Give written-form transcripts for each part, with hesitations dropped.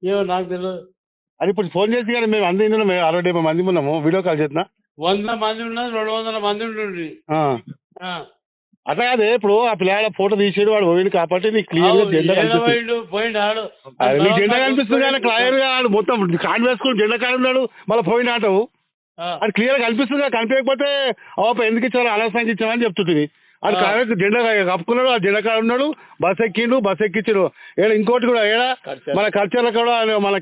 ఏమో నాకు తెలియదు. అది ఇప్పుడు ఫోన్ చేసి కానీ మేము అందరూ ఇందులో 60-70 మంది ఉన్నాము. వీడియో కాల్ చేస్తున్నా 100 మంది ఉన్నది, 200 మంది ఉంటుండ్రి. అట్లా కాదే, ఇప్పుడు ఆ పిల్లల ఫోటో తీసేడు వాడు పోయిండు కాబట్టి నీకు క్లియర్ గా జెండా కనిపిస్తుంది. నీకు జెండా కనిపిస్తుంది కానీ క్లియర్ గా మొత్తం కాన్ వేసుకుని జెండా కాడ ఉన్నాడు మళ్ళీ పోయిండు అంటావు. అది క్లియర్ గా కనిపిస్తుంది. కనిపించకపోతే ఎందుకు ఇచ్చారు అనవసరంగా ఇచ్చామని చెప్తుంది. అది కాదు, జెండా కప్పుకున్నాడు, ఆ జెండా కాడ ఉన్నాడు, బస్ ఎక్కిండు, బస్ ఎక్కించాడు. ఇంకోటి కూడా మన కల్చర్ కూడా మన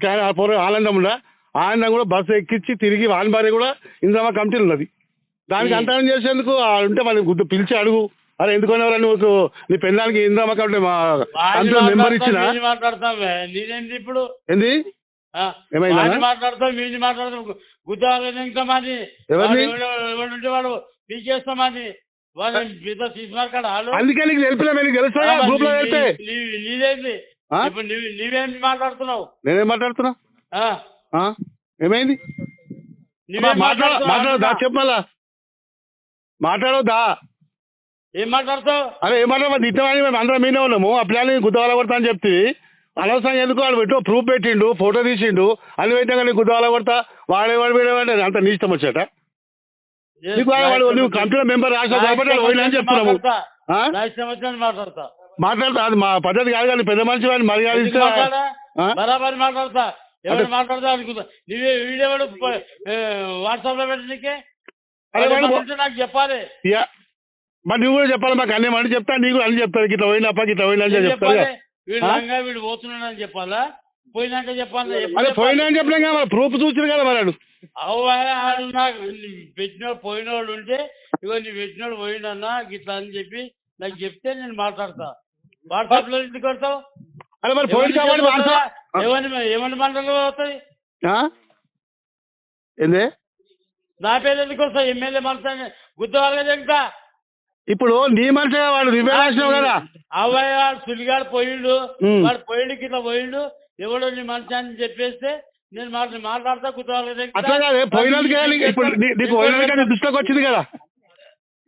ఆనందం ఉందా, ఆనందం కూడా బస్సు ఎక్కించి తిరిగి వాన్ భార్య కూడా ఇంద్రమ్మ కమిటీలు ఉన్నది. దానికి అంతరం చేసేందుకు ఉంటే మన గుర్తు పిలిచి అడుగు. అరే ఎందుకున్నారా నువ్వు నీ పెళ్ళానికి ఇంద్రమ్మ కమిటీ నెంబర్ ఇచ్చిన ఇప్పుడు ఏంది ఏమైంది మాట్లాడతాం గుద్దాలి వాడు పీకేస్తామని అందుకే నీకు తెలిపినా తెలుసా గ్రూప్ లో వెళ్తే నీదేంటి ఇప్పుడు నీవేంటి మాట్లాడుతున్నావు? నేనేం మాట్లాడుతున్నా? ఏమైంది మాట్లాడదా? చెప్పు మళ్ళా మాట్లాడవద్దా? ఏం మాట్లాడతావు? అరే ఏం మాట్లాడదు ఇట్టమని మేము అందరం మీనే ఉన్నాము. ఆ పిల్లల్ని గుద్దవాల కొడతా అని చెప్తే అనవసరంగా ఎందుకు వాడు పెట్టు ప్రూఫ్ పెట్టిండు, ఫోటో తీసిండు, అన్ని పెట్టినా నీకు గుద్దవాల కొడతా వాడేవాడు వీడేవాడు అంత నీ ఇష్టం వచ్చాట. నువ్వు కంపెనీ మెంబర్ రాసావు కాబట్టి పోయినా అని చెప్తున్నాము. మాట్లాడతా అది మా పద్ధతి కాదు కానీ పెద్ద మనిషి వాడిని మర్యాద ఇస్తే బరాబరి మాట్లాడతా. ఎవరు మాట్లాడతా అనుకుంటా నువ్వే వీడియో వాట్సాప్ లో పెట్టడానికి నాకు చెప్పాలి. మరి నువ్వు కూడా చెప్పాలి మాకు అన్నీ అని చెప్తా, నీకు అన్ని చెప్తాను ఇట్లా పోయినప్ప ఇట్లా పోయినా అని చెప్తాను. వీడు పోతున్నాడని చెప్పాలా, పోయినాక చెప్పాలి. అదే పోయినా అని చెప్పినా కదా ప్రూఫ్ చూసిన కదా మరి నాకు పెట్టినోడు పోయినోడు ఉంటే ఇగో నీ పెట్టినోడు పోయిండన్నా గిట్లా అని చెప్పి నాకు చెప్తే నేను మాట్లాడతా. వాట్సాప్ లో ఎందుకు కొడతావు? అదే మరి పోయింది కాబట్టి ఏమని మాటలు అవుతాయి? ఏంది నా పేరు ఎందుకు వస్తాయి? ఎమ్మెల్యే మనసు గుద్దవాళ్ళగా చెప్తా. ఇప్పుడు నీ మనిషి వాడు రాసినావు కదా అవ్వయ్య వాడు సులిగాడు పోయిండు, వాడు పోయిండుకి ఇట్లా పోయిండు, ఎవడో నీ మనిషి అని చెప్పేస్తే నేను మాట్లాడతా గుద్దవాళ్ళగా. అట్లా కాదు పోయినందుకే ఇప్పుడు నీకు పోయినందుకే దృష్టిలోకి వచ్చింది కదా.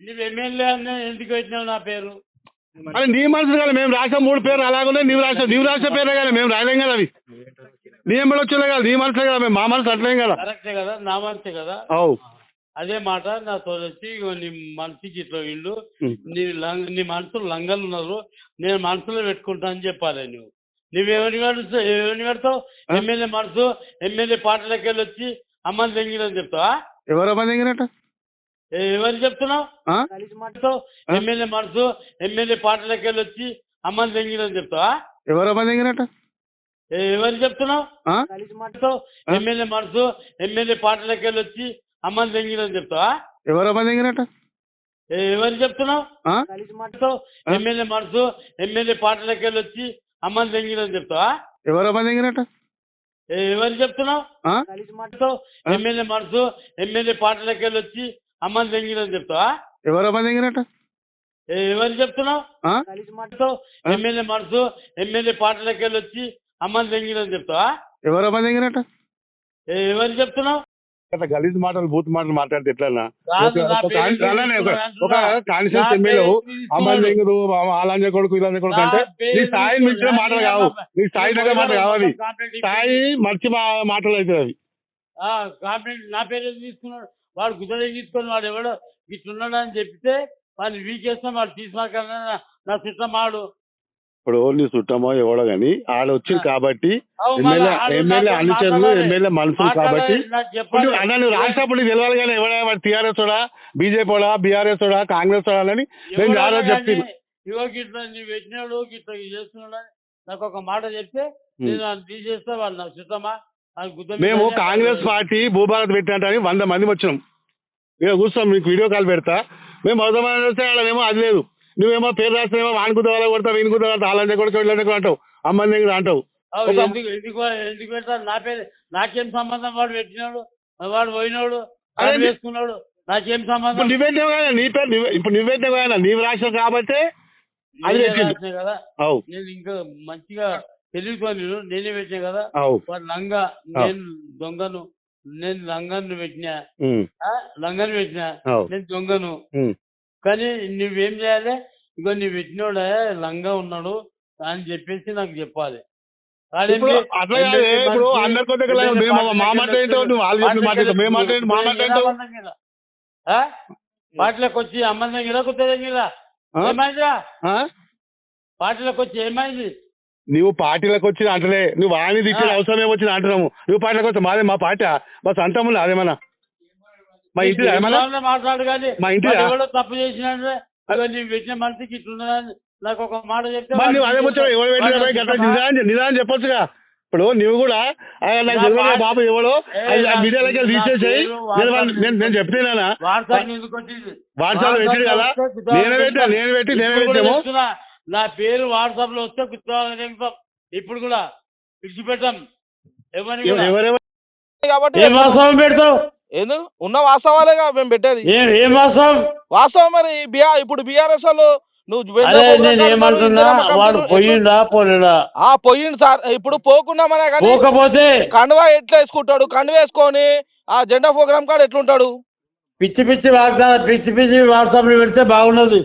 నువ్వు ఎమ్మెల్యే అని ఎందుకు పెట్టినావు నా పేరు? అదే నీ మనసు కదా, మేము రాసే 3 పేర్లు అలాగున్నాయి. నీవు రాసే పేర్లే కదా, మేము రాయలేం కదా. అవి నీ ఎంబడి వచ్చేలే కదా, నీ మనసే కదా, మేము మా మనసు అట్లేం కదా. కరెక్టే కదా, నా మనసే కదా. అదే మాట నాతో వచ్చి నీ మనసుకి ఇట్లా వీళ్ళు నీ మనసులో లంగలు ఉన్నారు, నేను మనసులో పెట్టుకుంటా అని చెప్పాలి. నువ్వేమని పెడతావు? ఎమ్మెల్యే మనసు ఎమ్మెల్యే పార్టీలోకి వెళ్ళి వచ్చి అమ్మని తెంగినని చెప్తావా? ఎవరమ్మని తెంగినట్టు ఎవరు చెప్తున్నావు? ఎమ్మెల్యే మనసు ఎమ్మెల్యే పార్టీలోకి వెళ్ళి వచ్చి అమ్మని తెంగినని చెప్తావా? ఎవరమ్మని తెంగినట్టు ఎవరు చెప్తున్నావు? ఎమ్మెల్యే మనసు ఎమ్మెల్యే పార్టీలోకి వెళ్ళి వచ్చి అమ్మని తెంగినని చెప్తావా? ఎవరమ్మని తెంగినట్టు ఎవరు చెప్తున్నావు? ఎమ్మెల్యే మనసు ఎమ్మెల్యే పార్టీలోకి వెళ్ళి వచ్చి అమ్మని తెంగినని చెప్తావా? ఎవరమ్మని తెంగినట్టు ఎవరు చెప్తున్నావు? ఎమ్మెల్యే మనసు ఎమ్మెల్యే పార్టీలోకి వెళ్ళి వచ్చి అమ్మని తెంగినని చెప్తావా? ఎవరమ్మని తెంగినట్టు ఎవరు చెప్తున్నావు? ఎమ్మెల్యే మనసు ఎమ్మెల్యే పార్టీలోకి వెళ్ళి వచ్చి అమ్మని తెంగినని చెప్తావా? ఎవరమ్మని తెంగినట్టు ఎవరు చెప్తున్నావు? గలీజ్ మాటలు బూత్ మాటలు మాట్లాడితే ఎట్లన్నా? ఒక కాన్స్టిట్యూన్స్ ఎమ్మెల్యే అమ్మాయి తెంగుడు అలాంటి కొడుకు ఇలాంటి కొడుకు అంటే నీ స్థాయిని మించిన మాటలు కావు, నీ స్థాయి దగ్గర మాటలు కావాలి. స్థాయి మర్చి మాటలు అవుతుంది అవి. కంప్లైంట్ నా పేరు తీసుకున్నాడు, వాడు గుజరే తీసుకొని వాడు ఎవడో ఇట్లున్నాడు అని చెప్తే వాడిని వీకేస్తాం, వాడు తీసుకున్నా నా సిద్ధమాడు. ఇప్పుడు నీ చుట్టమో ఎవడో గాని ఆడ వచ్చింది కాబట్టి ఎమ్మెల్యే అనుచరులు ఎమ్మెల్యే మనుషులు కాబట్టి అన్న నువ్వు రాసినప్పుడు నీకు తెలియాలి కానీ ఎవడ టీఆర్ఎస్ వాడా బీజేపీ వాడా బీఆర్ఎస్ వాడా కాంగ్రెస్ వాడా అని నేను ఆ రోజు చెప్తాను. ఇగో గిట్లా నీ పెట్టినాడు గిట్లా చేస్తున్నాడు నాకు ఒక మాట చెప్తే నేను తీసేస్తా, వాళ్ళు నాకు సిద్ధమా? మేము కాంగ్రెస్ పార్టీ భూభారత్ పెట్టినట్టు 100 మంది వచ్చినాం. ఇక కూర్చోం, మీకు వీడియో కాల్ పెడతా. మేము మొదటి వస్తే వాళ్ళేమో అది లేదు, నువ్వేమో పేరు రాస్తేమో వాని గుద్దవాళ్ళ కొడతావు, వీని గుద్దవాళ్ళ అలాంటి కొడుకు వెళ్ళండి అంటావు, అమ్మని దగ్గర అంటావు. ఎందుకు పెడతాడు? నా పేరు నాకేం సంబంధం? వాడు పెట్టినాడు, వాడు పోయినాడు, వేసుకున్నాడు, నాకేం సంబంధం? నువ్వేంటే కదా నీ పేరు, ఇప్పుడు నువ్వేంటే కదా నీవు రాసావు కాబట్టి అది కదా. నేను ఇంకా మంచిగా తెలియదు, నేనే పెట్టినా కదా. వాడు లంగా, నేను దొంగను, నేను లంగాన్ని పెట్టినా, లంగాన్ని పెట్టినా, నేను దొంగను. కానీ నువ్వేం చేయాలి? ఇగో నువ్వు పెట్టినోడే లంగా ఉన్నాడు అని చెప్పేసి నాకు చెప్పాలి. ఇప్పుడు అట్లా కాదు, ఇప్పుడు అందరి కొద్ది మా మాట ఏంటో నువ్వు వాళ్ళు చెప్పిన మాట ఏంటో, మేము మాట ఏంటో, మా మాట ఏంటో. పార్టీలకు వచ్చి అమ్మ దగ్గర కొత్త దగ్గర ఏమైందిరా? పార్టీలకు వచ్చి ఏమైంది? నువ్వు పార్టీలకు వచ్చి అంటలే, నువ్వు వాణి దిక్కు అవసరం ఏమొచ్చింది అంటున్నాము. నువ్వు పార్టీలకు వచ్చి మాదే మా పార్టీ మా సొంతములు అదేమన్నా మా ఇంటి మాట్లాడు కానీ మా ఇంటి ఎవడో తప్పు చేసినా నీవు పెట్టిన మనసుకి ఇట్లున్నదని నాకు ఒక మాట చెప్తే నువ్వు అదే వచ్చావు ఎవరు పెట్టిన నిదానం చెప్పొచ్చుగా. ఇప్పుడు నువ్వు కూడా నాకు తెలియదు బాబు ఎవడో మీడియాలకి తీసేసేయి నేను చెప్తేనా వాట్సాప్ పెట్టాడు కదా, నేను పెట్టాము. నా పేరు వాట్సాప్ లో వస్తే కూర్చోవాలని ఇప్పుడు కూడా విడిచిపెట్టాం. కాబట్టి ఏం వాస్తవం పెడతావు? ఎందుకు ఉన్న వాస్తవాలేగా మేము పెట్టేది. ఏం వాస్తవం? వాస్తవం మరి ఇప్పుడు బీఆర్ఎస్ వాళ్ళు నువ్వు ఏమంటున్నా వాడు పోయిండా పోలేడా? పోయిండు సార్. ఇప్పుడు పోకుండా మన పోకపోతే కండువా ఎట్లా వేసుకుంటాడు? కండువా వేసుకొని ఆ జెండా ప్రోగ్రామ్ కాడ ఎట్లుంటాడు? పిచ్చి పిచ్చి వాట్సాప్ లో పెడితే బాగున్నది.